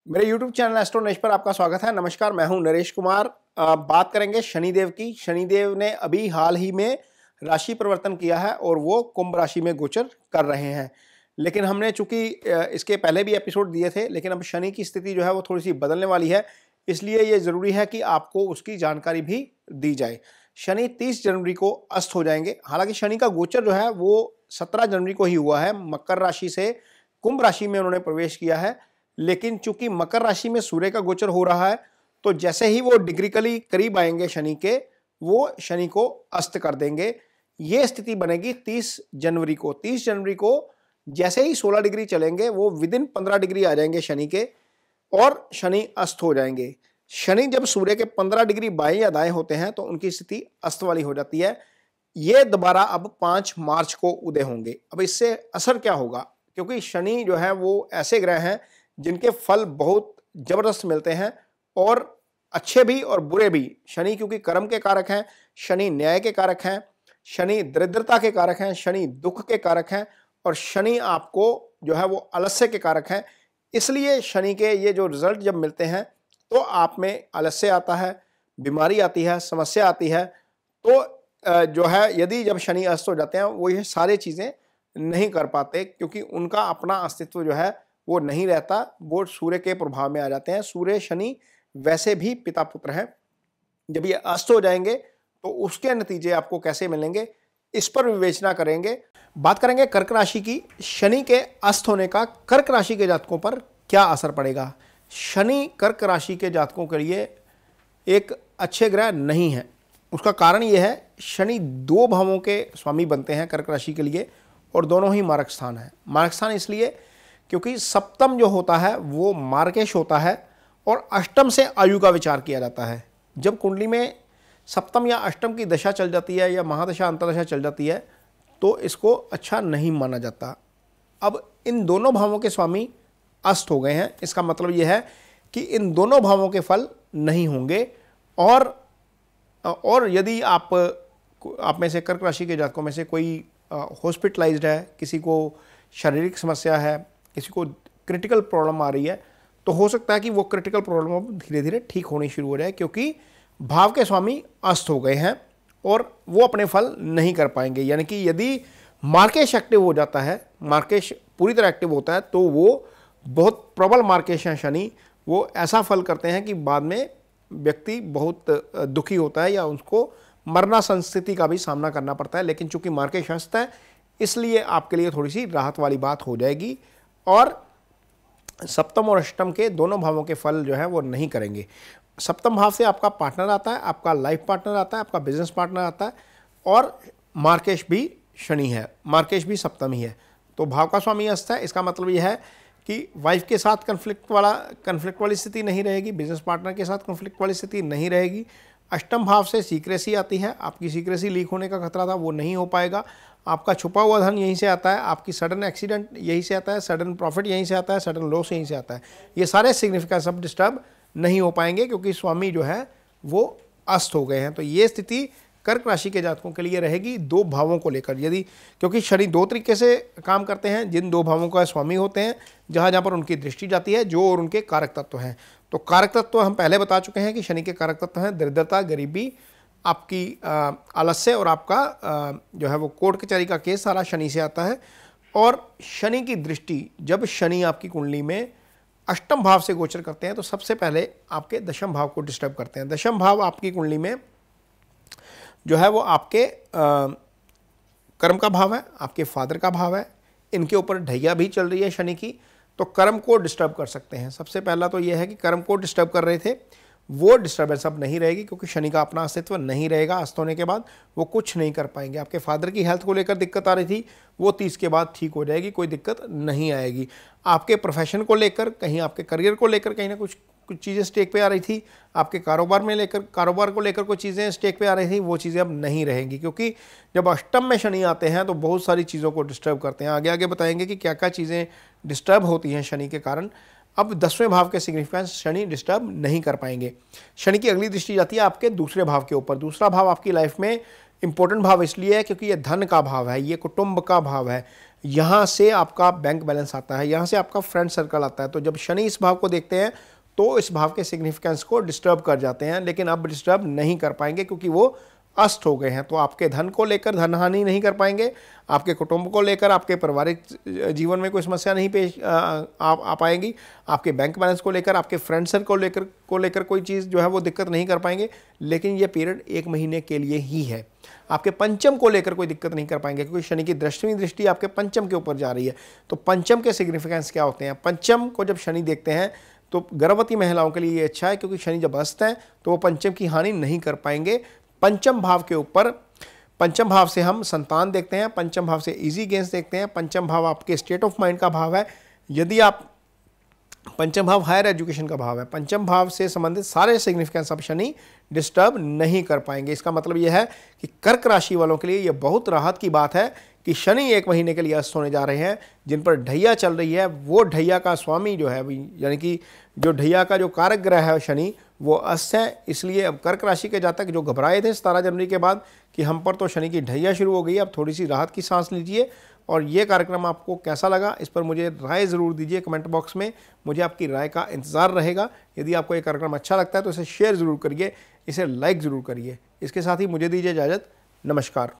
मेरे YouTube channel astro Naresh पर आपका स्वागत है। नमस्कार, मैं हूं नरेश कुमार। बात करेंगे शनिदेव की। शनिदेव ने अभी हाल ही में राशि परिवर्तन किया है और वो कुंभ राशि में गोचर कर रहे हैं। लेकिन हमने चूंकि इसके पहले भी एपिसोड दिए थे, लेकिन अब शनि की स्थिति जो है वो थोड़ी सी बदलने वाली है, इसलिए ये जरूरी है कि आपको उसकी जानकारी भी दी जाए। शनि 30 जनवरी को अस्त हो जाएंगे। हालांकि शनि का गोचर जो है वो 17 जनवरी को ही हुआ है। मकर राशि से कुंभ राशि में उन्होंने प्रवेश किया है, लेकिन चूंकि मकर राशि में सूर्य का गोचर हो रहा है, तो जैसे ही वो डिग्रिकली करीब आएंगे शनि के, वो शनि को अस्त कर देंगे। ये स्थिति बनेगी 30 जनवरी को। 30 जनवरी को जैसे ही 16 डिग्री चलेंगे, वो विद इन 15 डिग्री आ जाएंगे शनि के और शनि अस्त हो जाएंगे। शनि जब सूर्य के 15 डिग्री बाएं या दाएं होते हैं तो उनकी स्थिति अस्त वाली हो जाती है। ये दोबारा अब 5 मार्च को उदय होंगे। अब इससे असर क्या होगा, क्योंकि शनि जो है वो ऐसे ग्रह हैं जिनके फल बहुत जबरदस्त मिलते हैं, और अच्छे भी और बुरे भी। शनि क्योंकि कर्म के कारक हैं, शनि न्याय के कारक हैं, शनि दरिद्रता के कारक हैं, शनि दुख के कारक हैं, और शनि आपको जो है वो आलस्य के कारक हैं। इसलिए शनि के ये जो रिजल्ट जब मिलते हैं तो आप में आलस्य आता है, बीमारी आती है, समस्या आती है। तो जो है यदि जब शनि अस्त हो जाते हैं, वो ये सारी चीज़ें नहीं कर पाते, क्योंकि उनका अपना अस्तित्व जो है वो नहीं रहता। वो सूर्य के प्रभाव में आ जाते हैं। सूर्य शनि वैसे भी पिता पुत्र हैं। जब ये अस्त हो जाएंगे तो उसके नतीजे आपको कैसे मिलेंगे, इस पर विवेचना करेंगे। बात करेंगे कर्क राशि की। शनि के अस्त होने का कर्क राशि के जातकों पर क्या असर पड़ेगा। शनि कर्क राशि के जातकों के लिए एक अच्छे ग्रह नहीं है। उसका कारण यह है, शनि 2 भावों के स्वामी बनते हैं कर्क राशि के लिए, और दोनों ही मारक स्थान है। मारक स्थान इसलिए क्योंकि सप्तम जो होता है वो मार्केश होता है, और अष्टम से आयु का विचार किया जाता है। जब कुंडली में सप्तम या अष्टम की दशा चल जाती है या महादशा अंतरदशा चल जाती है, तो इसको अच्छा नहीं माना जाता। अब इन दोनों भावों के स्वामी अस्त हो गए हैं। इसका मतलब यह है कि इन दोनों भावों के फल नहीं होंगे। और यदि आप में से कर्क राशि के जातकों में से कोई हॉस्पिटलाइज्ड है, किसी को शारीरिक समस्या है, किसी को क्रिटिकल प्रॉब्लम आ रही है, तो हो सकता है कि वो क्रिटिकल प्रॉब्लम अब धीरे धीरे ठीक होनी शुरू हो जाए, क्योंकि भाव के स्वामी अस्त हो गए हैं और वो अपने फल नहीं कर पाएंगे। यानी कि यदि मार्केश एक्टिव हो जाता है, मार्केश पूरी तरह एक्टिव होता है, तो वो बहुत प्रबल मार्केश हैं शनि। वो ऐसा फल करते हैं कि बाद में व्यक्ति बहुत दुखी होता है या उसको मरना संस्थिति का भी सामना करना पड़ता है। लेकिन चूंकि मार्केश अस्त है, इसलिए आपके लिए थोड़ी सी राहत वाली बात हो जाएगी, और सप्तम और अष्टम के दोनों भावों के फल जो है वो नहीं करेंगे। सप्तम भाव से आपका पार्टनर आता है, आपका लाइफ पार्टनर आता है, आपका बिजनेस पार्टनर आता है, और मार्केश भी शनि है, मार्केश भी सप्तम ही है, तो भाव का स्वामी अस्त है। इसका मतलब यह है कि वाइफ के साथ कन्फ्लिक्ट वाली स्थिति नहीं रहेगी, बिजनेस पार्टनर के साथ कन्फ्लिक्ट वाली स्थिति नहीं रहेगी। अष्टम भाव से सीक्रेसी आती है, आपकी सीक्रेसी लीक होने का खतरा था वो नहीं हो पाएगा। आपका छुपा हुआ धन यहीं से आता है, आपकी सडन एक्सीडेंट यहीं से आता है, सडन प्रॉफिट यहीं से आता है, सडन लॉस यहीं से आता है। ये सारे सिग्निफिकेंस सब डिस्टर्ब नहीं हो पाएंगे, क्योंकि स्वामी जो है वो अस्त हो गए हैं। तो ये स्थिति कर्क राशि के जातकों के लिए रहेगी 2 भावों को लेकर। यदि क्योंकि शनि 2 तरीके से काम करते हैं, जिन 2 भावों का स्वामी होते हैं, जहाँ पर उनकी दृष्टि जाती है, जो और उनके कारक तत्व हैं। तो कारक तत्व हम पहले बता चुके हैं कि शनि के कारक तत्व हैं दरिद्रता, गरीबी, आपकी आलस्य, और आपका जो है वो कोर्ट कचहरी का केस सारा शनि से आता है। और शनि की दृष्टि, जब शनि आपकी कुंडली में अष्टम भाव से गोचर करते हैं, तो सबसे पहले आपके दशम भाव को डिस्टर्ब करते हैं। दशम भाव आपकी कुंडली में जो है वो आपके कर्म का भाव है, आपके फादर का भाव है। इनके ऊपर ढैया भी चल रही है शनि की, तो कर्म को डिस्टर्ब कर सकते हैं। सबसे पहला तो यह है कि कर्म को डिस्टर्ब कर रहे थे, वो डिस्टर्बेंस अब नहीं रहेगी, क्योंकि शनि का अपना अस्तित्व नहीं रहेगा। अस्त होने के बाद वो कुछ नहीं कर पाएंगे। आपके फादर की हेल्थ को लेकर दिक्कत आ रही थी, वो 30 के बाद ठीक हो जाएगी, कोई दिक्कत नहीं आएगी। आपके प्रोफेशन को लेकर, कहीं आपके करियर को लेकर कहीं ना कुछ चीज़ें स्टेक पे आ रही थी, आपके कारोबार को लेकर कुछ चीज़ें स्टेक पे आ रही थी, वो चीज़ें अब नहीं रहेंगी। क्योंकि जब अष्टम में शनि आते हैं तो बहुत सारी चीज़ों को डिस्टर्ब करते हैं। आगे आगे बताएंगे कि क्या क्या चीज़ें डिस्टर्ब होती हैं शनि के कारण। अब 10वें भाव के सिग्निफिकेंस शनि डिस्टर्ब नहीं कर पाएंगे। शनि की अगली दृष्टि जाती है आपके दूसरे भाव के ऊपर। दूसरा भाव आपकी लाइफ में इंपॉर्टेंट भाव इसलिए है क्योंकि ये धन का भाव है, ये कुटुंब का भाव है, यहाँ से आपका बैंक बैलेंस आता है, यहाँ से आपका फ्रेंड सर्कल आता है। तो जब शनि इस भाव को देखते हैं तो इस भाव के सिग्निफिकेंस को डिस्टर्ब कर जाते हैं, लेकिन अब डिस्टर्ब नहीं कर पाएंगे क्योंकि वो अस्त हो गए हैं। तो आपके धन को लेकर धन हानि नहीं कर पाएंगे, आपके कुटुंब को लेकर, आपके पारिवारिक जीवन में कोई समस्या नहीं पेश आ पाएंगी, आपके बैंक बैलेंस को लेकर, आपके फ्रेंड सर्कल को लेकर कोई चीज़ जो है वो दिक्कत नहीं कर पाएंगे। लेकिन ये पीरियड 1 महीने के लिए ही है। आपके पंचम को लेकर कोई दिक्कत नहीं कर पाएंगे क्योंकि शनि की 10वीं दृष्टि आपके पंचम के ऊपर जा रही है। तो पंचम के सिग्निफिकेंस क्या होते हैं? पंचम को जब शनि देखते हैं तो गर्भवती महिलाओं के लिए ये अच्छा है क्योंकि शनि जब अस्त है तो वो पंचम की हानि नहीं कर पाएंगे। पंचम भाव के ऊपर, पंचम भाव से हम संतान देखते हैं, पंचम भाव से इजी गेंस देखते हैं, पंचम भाव आपके स्टेट ऑफ माइंड का भाव है। यदि आप, पंचम भाव हायर एजुकेशन का भाव है, पंचम भाव से संबंधित सारे सिग्निफिकेंस अब शनि डिस्टर्ब नहीं कर पाएंगे। इसका मतलब यह है कि कर्क राशि वालों के लिए यह बहुत राहत की बात है कि शनि 1 महीने के लिए अस्त होने जा रहे हैं। जिन पर ढैया चल रही है वो ढैया का स्वामी जो है, यानी कि जो ढैया का जो कारक ग्रह है शनि, वो अस्त है। इसलिए अब कर्क राशि के जातक जो घबराए थे 17 जनवरी के बाद कि हम पर तो शनि की ढैया शुरू हो गई, अब थोड़ी सी राहत की सांस लीजिए। और ये कार्यक्रम आपको कैसा लगा इस पर मुझे राय ज़रूर दीजिए कमेंट बॉक्स में, मुझे आपकी राय का इंतज़ार रहेगा। यदि आपको ये कार्यक्रम अच्छा लगता है तो इसे शेयर ज़रूर करिए, इसे लाइक ज़रूर करिए। इसके साथ ही मुझे दीजिए इजाज़त। नमस्कार।